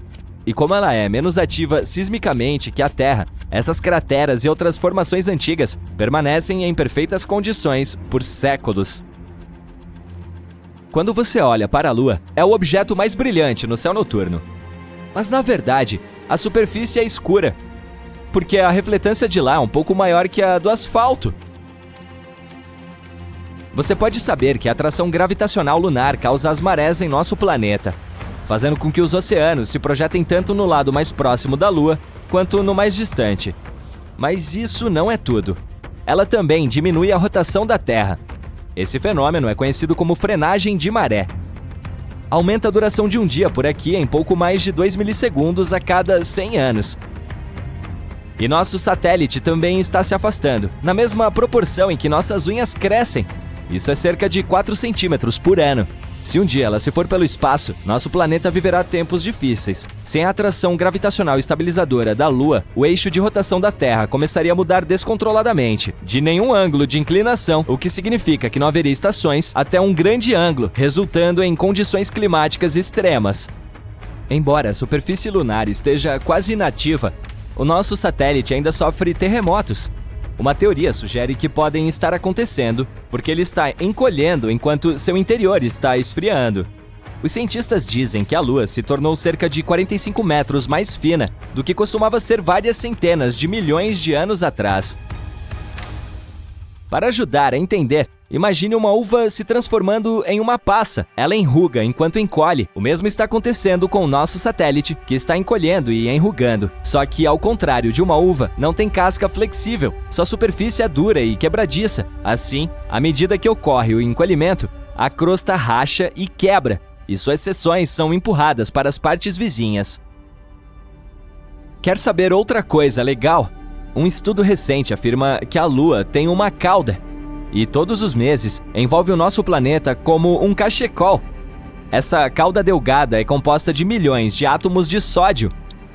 E como ela é menos ativa sismicamente que a Terra, essas crateras e outras formações antigas permanecem em perfeitas condições por séculos. Quando você olha para a Lua, é o objeto mais brilhante no céu noturno. Mas na verdade, a superfície é escura, porque a refletância de lá é um pouco maior que a do asfalto. Você pode saber que a atração gravitacional lunar causa as marés em nosso planeta, fazendo com que os oceanos se projetem tanto no lado mais próximo da Lua quanto no mais distante. Mas isso não é tudo. Ela também diminui a rotação da Terra. Esse fenômeno é conhecido como frenagem de maré. Aumenta a duração de um dia por aqui em pouco mais de 2 milissegundos a cada 100 anos. E nosso satélite também está se afastando, na mesma proporção em que nossas unhas crescem. Isso é cerca de 4 centímetros por ano. Se um dia ela se for pelo espaço, nosso planeta viverá tempos difíceis. Sem a atração gravitacional estabilizadora da Lua, o eixo de rotação da Terra começaria a mudar descontroladamente, de nenhum ângulo de inclinação, o que significa que não haveria estações, até um grande ângulo, resultando em condições climáticas extremas. Embora a superfície lunar esteja quase inativa, o nosso satélite ainda sofre terremotos. Uma teoria sugere que podem estar acontecendo porque ele está encolhendo enquanto seu interior está esfriando. Os cientistas dizem que a Lua se tornou cerca de 45 metros mais fina do que costumava ser várias centenas de milhões de anos atrás. Para ajudar a entender, imagine uma uva se transformando em uma passa. Ela enruga enquanto encolhe. O mesmo está acontecendo com o nosso satélite, que está encolhendo e enrugando. Só que, ao contrário de uma uva, não tem casca flexível. Sua superfície é dura e quebradiça. Assim, à medida que ocorre o encolhimento, a crosta racha e quebra. e suas seções são empurradas para as partes vizinhas. Quer saber outra coisa legal? Um estudo recente afirma que a Lua tem uma cauda, e todos os meses envolve o nosso planeta como um cachecol. Essa cauda delgada é composta de milhões de átomos de sódio,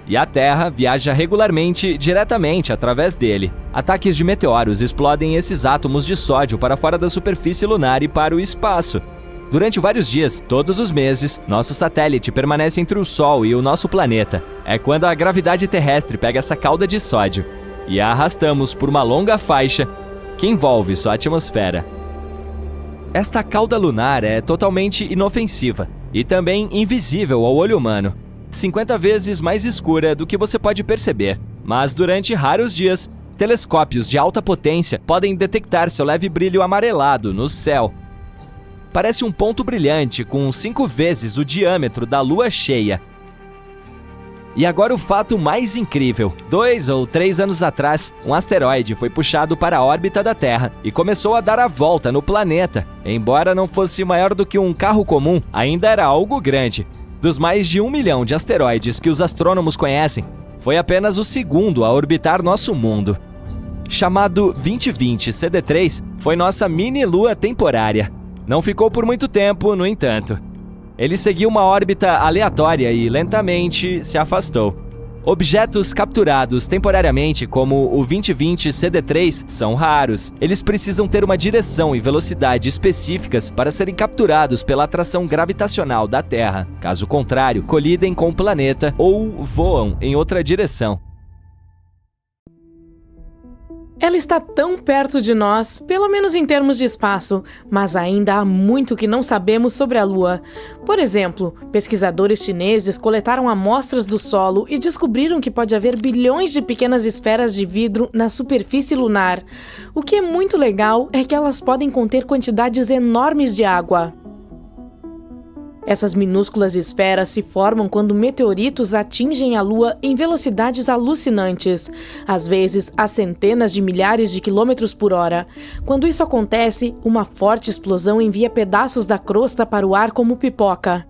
e a Terra viaja regularmente diretamente através dele. Ataques de meteoros explodem esses átomos de sódio para fora da superfície lunar e para o espaço. Durante vários dias, todos os meses, nosso satélite permanece entre o Sol e o nosso planeta. É quando a gravidade terrestre pega essa cauda de sódio e a arrastamos por uma longa faixa que envolve sua atmosfera. Esta cauda lunar é totalmente inofensiva e também invisível ao olho humano, 50 vezes mais escura do que você pode perceber. Mas durante raros dias, telescópios de alta potência podem detectar seu leve brilho amarelado no céu. Parece um ponto brilhante com 5 vezes o diâmetro da lua cheia. E agora o fato mais incrível. 2 ou 3 anos atrás, um asteroide foi puxado para a órbita da Terra e começou a dar a volta no planeta. Embora não fosse maior do que um carro comum, ainda era algo grande. Dos mais de 1 milhão de asteroides que os astrônomos conhecem, foi apenas o segundo a orbitar nosso mundo. Chamado 2020 CD3, foi nossa mini-lua temporária. Não ficou por muito tempo, no entanto. Ele seguiu uma órbita aleatória e lentamente se afastou. Objetos capturados temporariamente, como o 2020 CD3, são raros. Eles precisam ter uma direção e velocidade específicas para serem capturados pela atração gravitacional da Terra. Caso contrário, colidem com o planeta ou voam em outra direção. Ela está tão perto de nós, pelo menos em termos de espaço, mas ainda há muito que não sabemos sobre a Lua. Por exemplo, pesquisadores chineses coletaram amostras do solo e descobriram que pode haver bilhões de pequenas esferas de vidro na superfície lunar. O que é muito legal é que elas podem conter quantidades enormes de água. Essas minúsculas esferas se formam quando meteoritos atingem a Lua em velocidades alucinantes, às vezes a centenas de milhares de quilômetros por hora. Quando isso acontece, uma forte explosão envia pedaços da crosta para o ar como pipoca.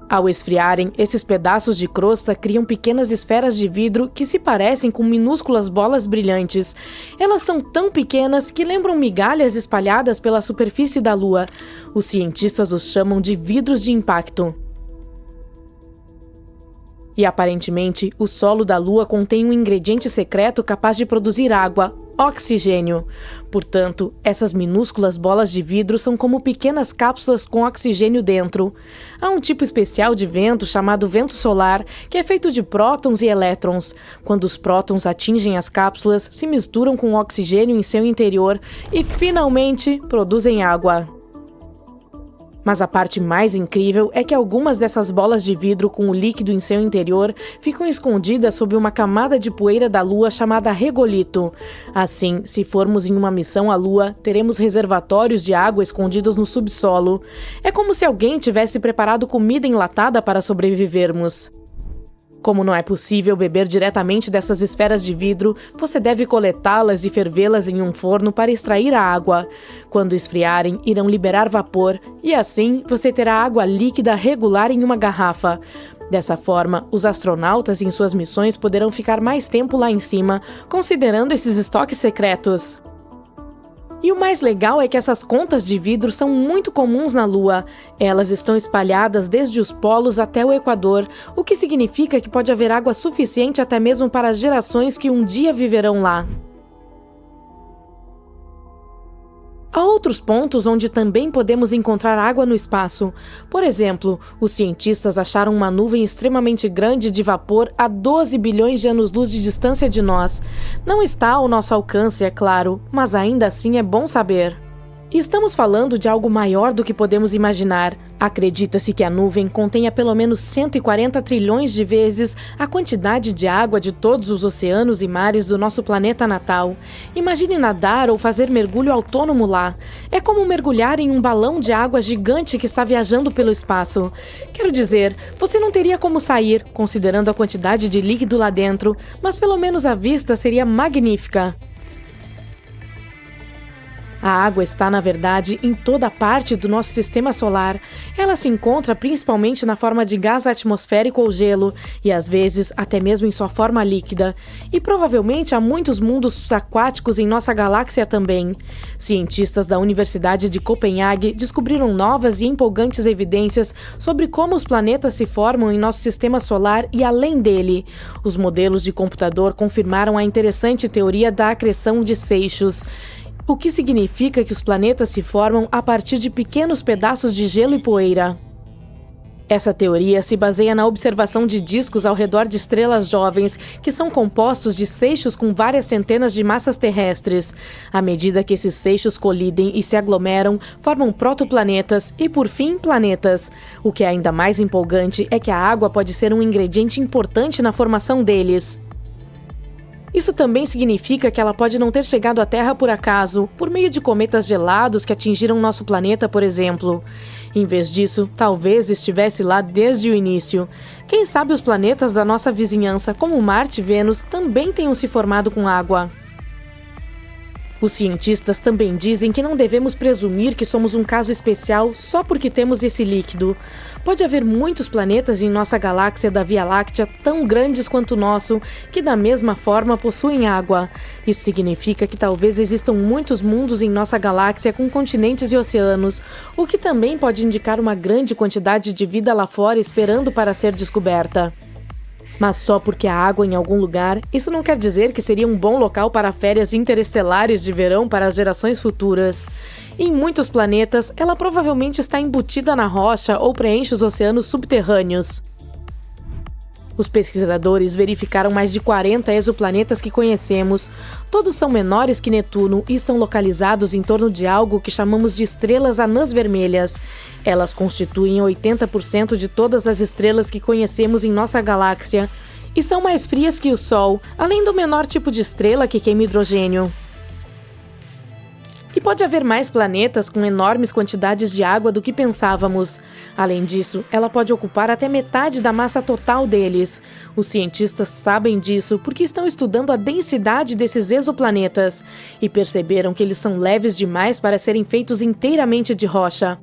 Ao esfriarem, esses pedaços de crosta criam pequenas esferas de vidro que se parecem com minúsculas bolas brilhantes. Elas são tão pequenas que lembram migalhas espalhadas pela superfície da Lua. Os cientistas os chamam de vidros de impacto. E aparentemente, o solo da Lua contém um ingrediente secreto capaz de produzir água, oxigênio. Portanto, essas minúsculas bolas de vidro são como pequenas cápsulas com oxigênio dentro. Há um tipo especial de vento chamado vento solar, que é feito de prótons e elétrons. Quando os prótons atingem as cápsulas, se misturam com o oxigênio em seu interior e, finalmente, produzem água. Mas a parte mais incrível é que algumas dessas bolas de vidro com o líquido em seu interior ficam escondidas sob uma camada de poeira da Lua chamada regolito. Assim, se formos em uma missão à Lua, teremos reservatórios de água escondidos no subsolo. É como se alguém tivesse preparado comida enlatada para sobrevivermos. Como não é possível beber diretamente dessas esferas de vidro, você deve coletá-las e fervê-las em um forno para extrair a água. Quando esfriarem, irão liberar vapor e assim você terá água líquida regular em uma garrafa. Dessa forma, os astronautas em suas missões poderão ficar mais tempo lá em cima, considerando esses estoques secretos. E o mais legal é que essas contas de vidro são muito comuns na Lua. Elas estão espalhadas desde os polos até o Equador, o que significa que pode haver água suficiente até mesmo para as gerações que um dia viverão lá. Há outros pontos onde também podemos encontrar água no espaço. Por exemplo, os cientistas acharam uma nuvem extremamente grande de vapor a 12 bilhões de anos-luz de distância de nós. Não está ao nosso alcance, é claro, mas ainda assim é bom saber. E estamos falando de algo maior do que podemos imaginar. Acredita-se que a nuvem contenha pelo menos 140 trilhões de vezes a quantidade de água de todos os oceanos e mares do nosso planeta natal. Imagine nadar ou fazer mergulho autônomo lá. É como mergulhar em um balão de água gigante que está viajando pelo espaço. Quero dizer, você não teria como sair, considerando a quantidade de líquido lá dentro, mas pelo menos a vista seria magnífica. A água está, na verdade, em toda parte do nosso sistema solar. Ela se encontra principalmente na forma de gás atmosférico ou gelo, e às vezes até mesmo em sua forma líquida. E provavelmente há muitos mundos aquáticos em nossa galáxia também. Cientistas da Universidade de Copenhague descobriram novas e empolgantes evidências sobre como os planetas se formam em nosso sistema solar e além dele. Os modelos de computador confirmaram a interessante teoria da acreção de seixos, o que significa que os planetas se formam a partir de pequenos pedaços de gelo e poeira. Essa teoria se baseia na observação de discos ao redor de estrelas jovens, que são compostos de seixos com várias centenas de massas terrestres. À medida que esses seixos colidem e se aglomeram, formam protoplanetas e, por fim, planetas. O que é ainda mais empolgante é que a água pode ser um ingrediente importante na formação deles. Isso também significa que ela pode não ter chegado à Terra por acaso, por meio de cometas gelados que atingiram nosso planeta, por exemplo. Em vez disso, talvez estivesse lá desde o início. Quem sabe os planetas da nossa vizinhança, como Marte e Vênus, também tenham se formado com água. Os cientistas também dizem que não devemos presumir que somos um caso especial só porque temos esse líquido. Pode haver muitos planetas em nossa galáxia da Via Láctea tão grandes quanto o nosso, que da mesma forma possuem água. Isso significa que talvez existam muitos mundos em nossa galáxia com continentes e oceanos, o que também pode indicar uma grande quantidade de vida lá fora esperando para ser descoberta. Mas só porque há água em algum lugar, isso não quer dizer que seria um bom local para férias interestelares de verão para as gerações futuras. Em muitos planetas, ela provavelmente está embutida na rocha ou preenche os oceanos subterrâneos. Os pesquisadores verificaram mais de 40 exoplanetas que conhecemos. Todos são menores que Netuno e estão localizados em torno de algo que chamamos de estrelas anãs vermelhas. Elas constituem 80% de todas as estrelas que conhecemos em nossa galáxia e são mais frias que o Sol, além do menor tipo de estrela que queima hidrogênio. E pode haver mais planetas com enormes quantidades de água do que pensávamos. Além disso, ela pode ocupar até metade da massa total deles. Os cientistas sabem disso porque estão estudando a densidade desses exoplanetas e perceberam que eles são leves demais para serem feitos inteiramente de rocha.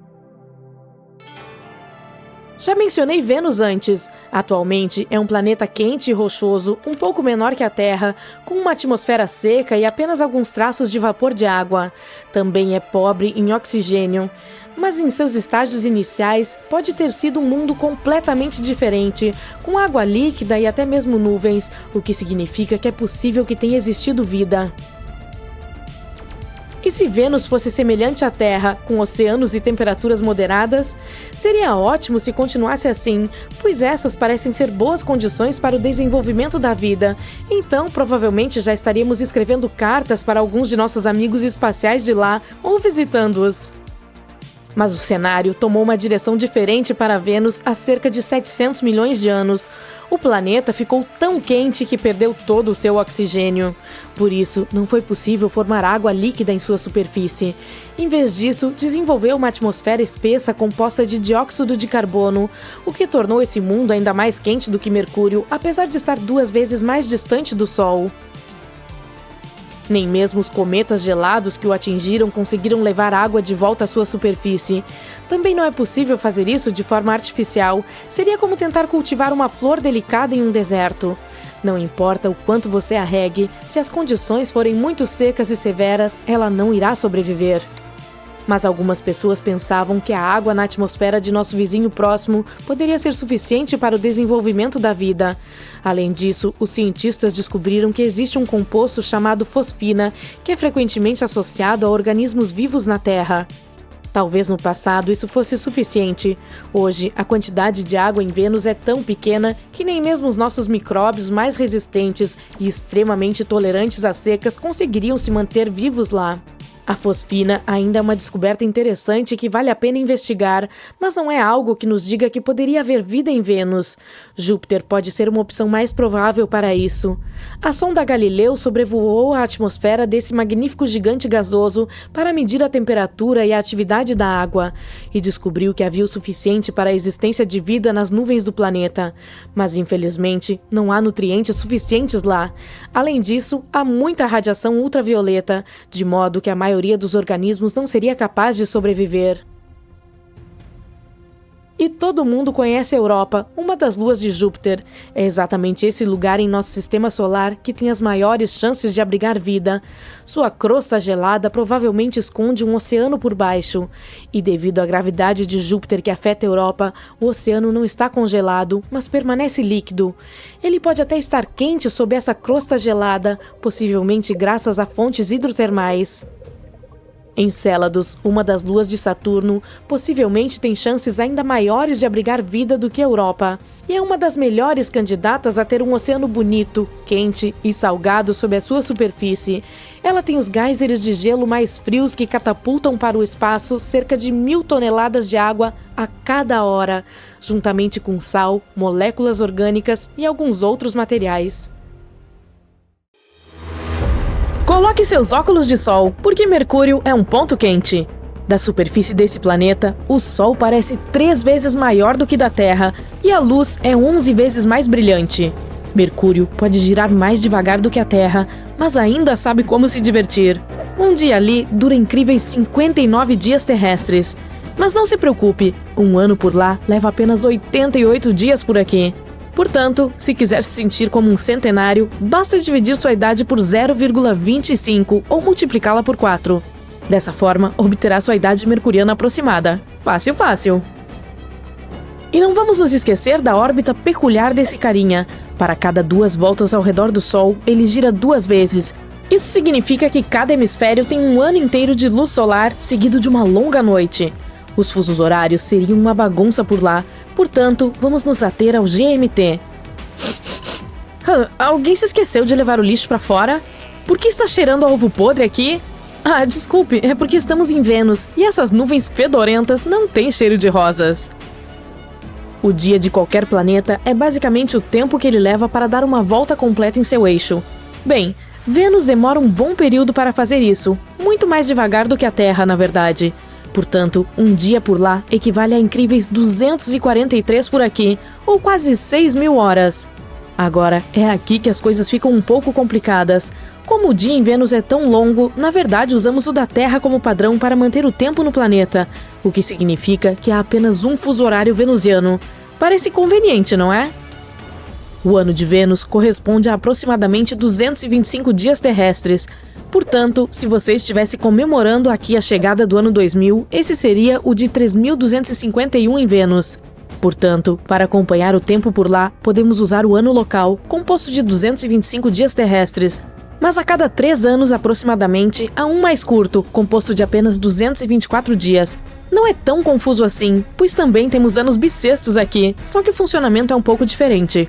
Já mencionei Vênus antes. Atualmente é um planeta quente e rochoso, um pouco menor que a Terra, com uma atmosfera seca e apenas alguns traços de vapor de água. Também é pobre em oxigênio. Mas em seus estágios iniciais, pode ter sido um mundo completamente diferente, com água líquida e até mesmo nuvens, o que significa que é possível que tenha existido vida. E se Vênus fosse semelhante à Terra, com oceanos e temperaturas moderadas? Seria ótimo se continuasse assim, pois essas parecem ser boas condições para o desenvolvimento da vida. Então, provavelmente já estaríamos escrevendo cartas para alguns de nossos amigos espaciais de lá ou visitando-os. Mas o cenário tomou uma direção diferente para Vênus há cerca de 700 milhões de anos. O planeta ficou tão quente que perdeu todo o seu oxigênio. Por isso, não foi possível formar água líquida em sua superfície. Em vez disso, desenvolveu uma atmosfera espessa composta de dióxido de carbono, o que tornou esse mundo ainda mais quente do que Mercúrio, apesar de estar 2 vezes mais distante do Sol. Nem mesmo os cometas gelados que o atingiram conseguiram levar água de volta à sua superfície. Também não é possível fazer isso de forma artificial. Seria como tentar cultivar uma flor delicada em um deserto. Não importa o quanto você a regue, se as condições forem muito secas e severas, ela não irá sobreviver. Mas algumas pessoas pensavam que a água na atmosfera de nosso vizinho próximo poderia ser suficiente para o desenvolvimento da vida. Além disso, os cientistas descobriram que existe um composto chamado fosfina, que é frequentemente associado a organismos vivos na Terra. Talvez no passado isso fosse suficiente. Hoje, a quantidade de água em Vênus é tão pequena que nem mesmo os nossos micróbios mais resistentes e extremamente tolerantes às secas conseguiriam se manter vivos lá. A fosfina ainda é uma descoberta interessante que vale a pena investigar, mas não é algo que nos diga que poderia haver vida em Vênus. Júpiter pode ser uma opção mais provável para isso. A sonda Galileu sobrevoou a atmosfera desse magnífico gigante gasoso para medir a temperatura e a atividade da água, e descobriu que havia o suficiente para a existência de vida nas nuvens do planeta. Mas, infelizmente, não há nutrientes suficientes lá. Além disso, há muita radiação ultravioleta, de modo que a maioria maioria dos organismos não seria capaz de sobreviver. E todo mundo conhece a Europa, uma das luas de Júpiter. É exatamente esse lugar em nosso sistema solar que tem as maiores chances de abrigar vida. Sua crosta gelada provavelmente esconde um oceano por baixo. E devido à gravidade de Júpiter que afeta a Europa, o oceano não está congelado, mas permanece líquido. Ele pode até estar quente sob essa crosta gelada, possivelmente graças a fontes hidrotermais. Encélados, uma das luas de Saturno, possivelmente tem chances ainda maiores de abrigar vida do que a Europa. E é uma das melhores candidatas a ter um oceano bonito, quente e salgado sob a sua superfície. Ela tem os geysers de gelo mais frios que catapultam para o espaço cerca de 1.000 toneladas de água a cada hora, juntamente com sal, moléculas orgânicas e alguns outros materiais. Coloque seus óculos de sol, porque Mercúrio é um ponto quente. Da superfície desse planeta, o Sol parece 3 vezes maior do que da Terra e a luz é 11 vezes mais brilhante. Mercúrio pode girar mais devagar do que a Terra, mas ainda sabe como se divertir. Um dia ali dura incríveis 59 dias terrestres. Mas não se preocupe, um ano por lá leva apenas 88 dias por aqui. Portanto, se quiser se sentir como um centenário, basta dividir sua idade por 0,25 ou multiplicá-la por 4. Dessa forma, obterá sua idade mercuriana aproximada. Fácil, fácil! E não vamos nos esquecer da órbita peculiar desse carinha. Para cada 2 voltas ao redor do Sol, ele gira 2 vezes. Isso significa que cada hemisfério tem um ano inteiro de luz solar seguido de uma longa noite. Os fusos horários seriam uma bagunça por lá, portanto, vamos nos ater ao GMT. Alguém se esqueceu de levar o lixo para fora? Por que está cheirando a ovo podre aqui? Ah, desculpe, é porque estamos em Vênus e essas nuvens fedorentas não têm cheiro de rosas. O dia de qualquer planeta é basicamente o tempo que ele leva para dar uma volta completa em seu eixo. Bem, Vênus demora um bom período para fazer isso, muito mais devagar do que a Terra, na verdade. Portanto, um dia por lá equivale a incríveis 243 por aqui, ou quase 6.000 horas. Agora, é aqui que as coisas ficam um pouco complicadas. Como o dia em Vênus é tão longo, na verdade usamos o da Terra como padrão para manter o tempo no planeta, o que significa que há apenas um fuso horário venusiano. Parece conveniente, não é? O ano de Vênus corresponde a aproximadamente 225 dias terrestres. Portanto, se você estivesse comemorando aqui a chegada do ano 2000, esse seria o de 3.251 em Vênus. Portanto, para acompanhar o tempo por lá, podemos usar o ano local, composto de 225 dias terrestres. Mas a cada 3 anos aproximadamente, há um mais curto, composto de apenas 224 dias. Não é tão confuso assim, pois também temos anos bissextos aqui, só que o funcionamento é um pouco diferente.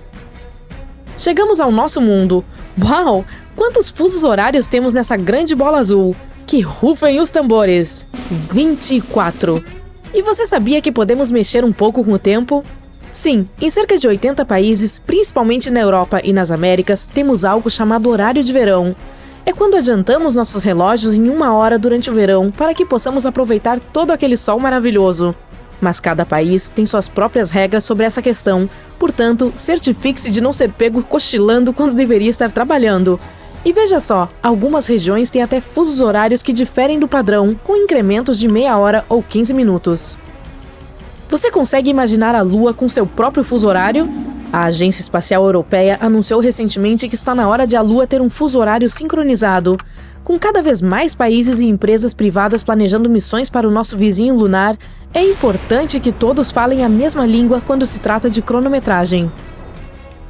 Chegamos ao nosso mundo. Uau! Quantos fusos horários temos nessa grande bola azul? Que rufem os tambores! 24! E você sabia que podemos mexer um pouco com o tempo? Sim, em cerca de 80 países, principalmente na Europa e nas Américas, temos algo chamado horário de verão. É quando adiantamos nossos relógios em 1 hora durante o verão para que possamos aproveitar todo aquele sol maravilhoso. Mas cada país tem suas próprias regras sobre essa questão, portanto, certifique-se de não ser pego cochilando quando deveria estar trabalhando. E veja só, algumas regiões têm até fusos horários que diferem do padrão, com incrementos de meia hora ou 15 minutos. Você consegue imaginar a Lua com seu próprio fuso horário? A Agência Espacial Europeia anunciou recentemente que está na hora de a Lua ter um fuso horário sincronizado. Com cada vez mais países e empresas privadas planejando missões para o nosso vizinho lunar, é importante que todos falem a mesma língua quando se trata de cronometragem.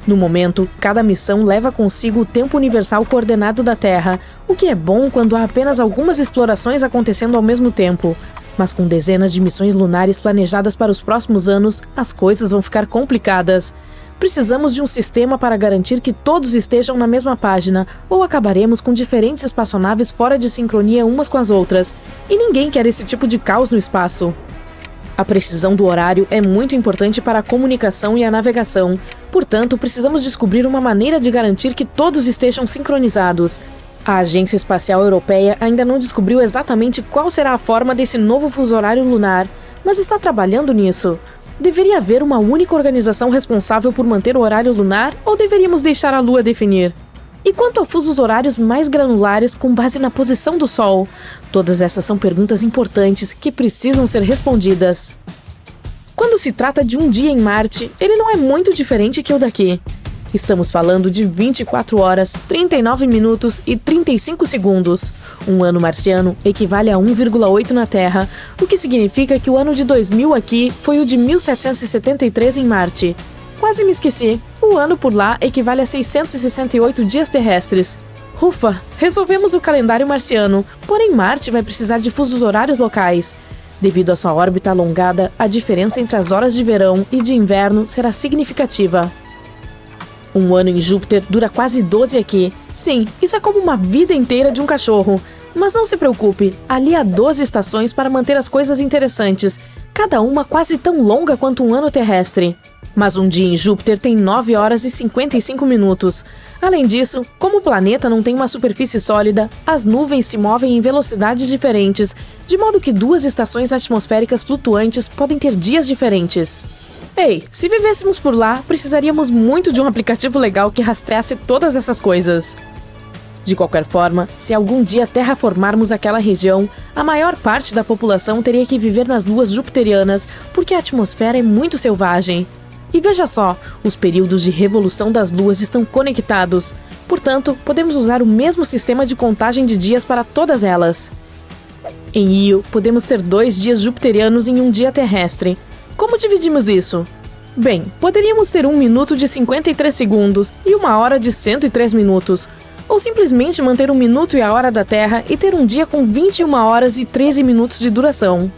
No momento, cada missão leva consigo o tempo universal coordenado da Terra, o que é bom quando há apenas algumas explorações acontecendo ao mesmo tempo. Mas com dezenas de missões lunares planejadas para os próximos anos, as coisas vão ficar complicadas. Precisamos de um sistema para garantir que todos estejam na mesma página, ou acabaremos com diferentes espaçonaves fora de sincronia umas com as outras. E ninguém quer esse tipo de caos no espaço. A precisão do horário é muito importante para a comunicação e a navegação. Portanto, precisamos descobrir uma maneira de garantir que todos estejam sincronizados. A Agência Espacial Europeia ainda não descobriu exatamente qual será a forma desse novo fuso horário lunar, mas está trabalhando nisso. Deveria haver uma única organização responsável por manter o horário lunar ou deveríamos deixar a Lua definir? E quanto a fusos horários mais granulares com base na posição do Sol? Todas essas são perguntas importantes que precisam ser respondidas. Quando se trata de um dia em Marte, ele não é muito diferente que o daqui. Estamos falando de 24 horas, 39 minutos e 35 segundos. Um ano marciano equivale a 1,8 na Terra, o que significa que o ano de 2000 aqui foi o de 1773 em Marte. Quase me esqueci. O ano por lá equivale a 668 dias terrestres. Ufa, resolvemos o calendário marciano, porém Marte vai precisar de fusos horários locais. Devido à sua órbita alongada, a diferença entre as horas de verão e de inverno será significativa. Um ano em Júpiter dura quase 12 aqui. Sim, isso é como uma vida inteira de um cachorro. Mas não se preocupe, ali há 12 estações para manter as coisas interessantes, cada uma quase tão longa quanto um ano terrestre. Mas um dia em Júpiter tem 9 horas e 55 minutos. Além disso, como o planeta não tem uma superfície sólida, as nuvens se movem em velocidades diferentes, de modo que 2 estações atmosféricas flutuantes podem ter dias diferentes. Ei, se vivêssemos por lá, precisaríamos muito de um aplicativo legal que rastreasse todas essas coisas. De qualquer forma, se algum dia terraformarmos aquela região, a maior parte da população teria que viver nas luas jupiterianas, porque a atmosfera é muito selvagem. E veja só, os períodos de revolução das luas estão conectados. Portanto, podemos usar o mesmo sistema de contagem de dias para todas elas. Em Io, podemos ter 2 dias jupiterianos em um dia terrestre. Como dividimos isso? Bem, poderíamos ter 1 minuto de 53 segundos e 1 hora de 103 minutos. Ou simplesmente manter 1 minuto e a hora da Terra e ter um dia com 21 horas e 13 minutos de duração.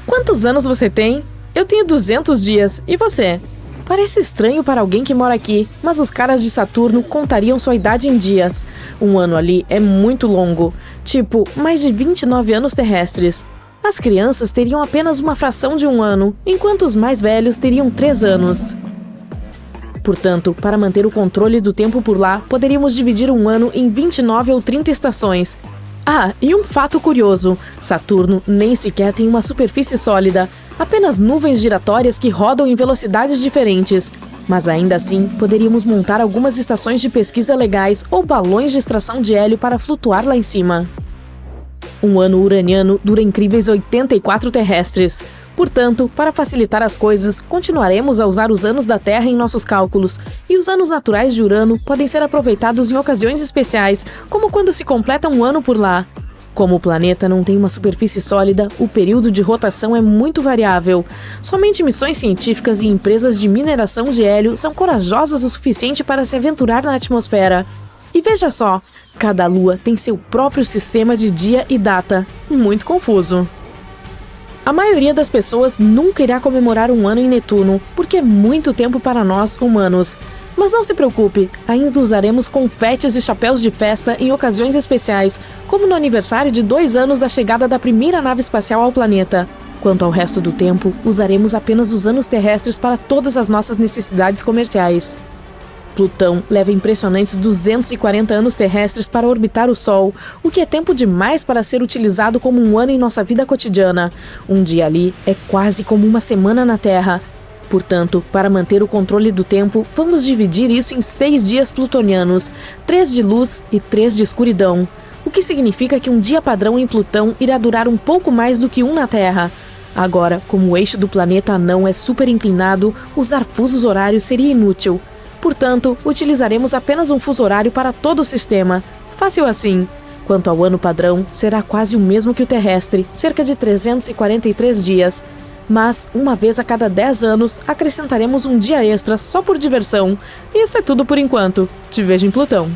Quantos anos você tem? Eu tenho 200 dias, e você? Parece estranho para alguém que mora aqui, mas os caras de Saturno contariam sua idade em dias. Um ano ali é muito longo, tipo, mais de 29 anos terrestres. As crianças teriam apenas uma fração de 1 ano, enquanto os mais velhos teriam 3 anos. Portanto, para manter o controle do tempo por lá, poderíamos dividir um ano em 29 ou 30 estações. Ah, e um fato curioso: Saturno nem sequer tem uma superfície sólida, apenas nuvens giratórias que rodam em velocidades diferentes. Mas ainda assim, poderíamos montar algumas estações de pesquisa legais ou balões de extração de hélio para flutuar lá em cima. Um ano uraniano dura incríveis 84 terrestres. Portanto, para facilitar as coisas, continuaremos a usar os anos da Terra em nossos cálculos, e os anos naturais de Urano podem ser aproveitados em ocasiões especiais, como quando se completa um ano por lá. Como o planeta não tem uma superfície sólida, o período de rotação é muito variável. Somente missões científicas e empresas de mineração de hélio são corajosas o suficiente para se aventurar na atmosfera. E veja só, cada lua tem seu próprio sistema de dia e data. Muito confuso. A maioria das pessoas nunca irá comemorar um ano em Netuno, porque é muito tempo para nós, humanos. Mas não se preocupe, ainda usaremos confetes e chapéus de festa em ocasiões especiais, como no aniversário de 2 anos da chegada da primeira nave espacial ao planeta. Quanto ao resto do tempo, usaremos apenas os anos terrestres para todas as nossas necessidades comerciais. Plutão leva impressionantes 240 anos terrestres para orbitar o Sol, o que é tempo demais para ser utilizado como um ano em nossa vida cotidiana. Um dia ali é quase como uma semana na Terra. Portanto, para manter o controle do tempo, vamos dividir isso em 6 dias plutonianos, 3 de luz e 3 de escuridão. O que significa que um dia padrão em Plutão irá durar um pouco mais do que um na Terra. Agora, como o eixo do planeta anão é super inclinado, usar fusos horários seria inútil. Portanto, utilizaremos apenas um fuso horário para todo o sistema. Fácil assim. Quanto ao ano padrão, será quase o mesmo que o terrestre, cerca de 343 dias. Mas, uma vez a cada 10 anos, acrescentaremos um dia extra só por diversão. Isso é tudo por enquanto. Te vejo em Plutão.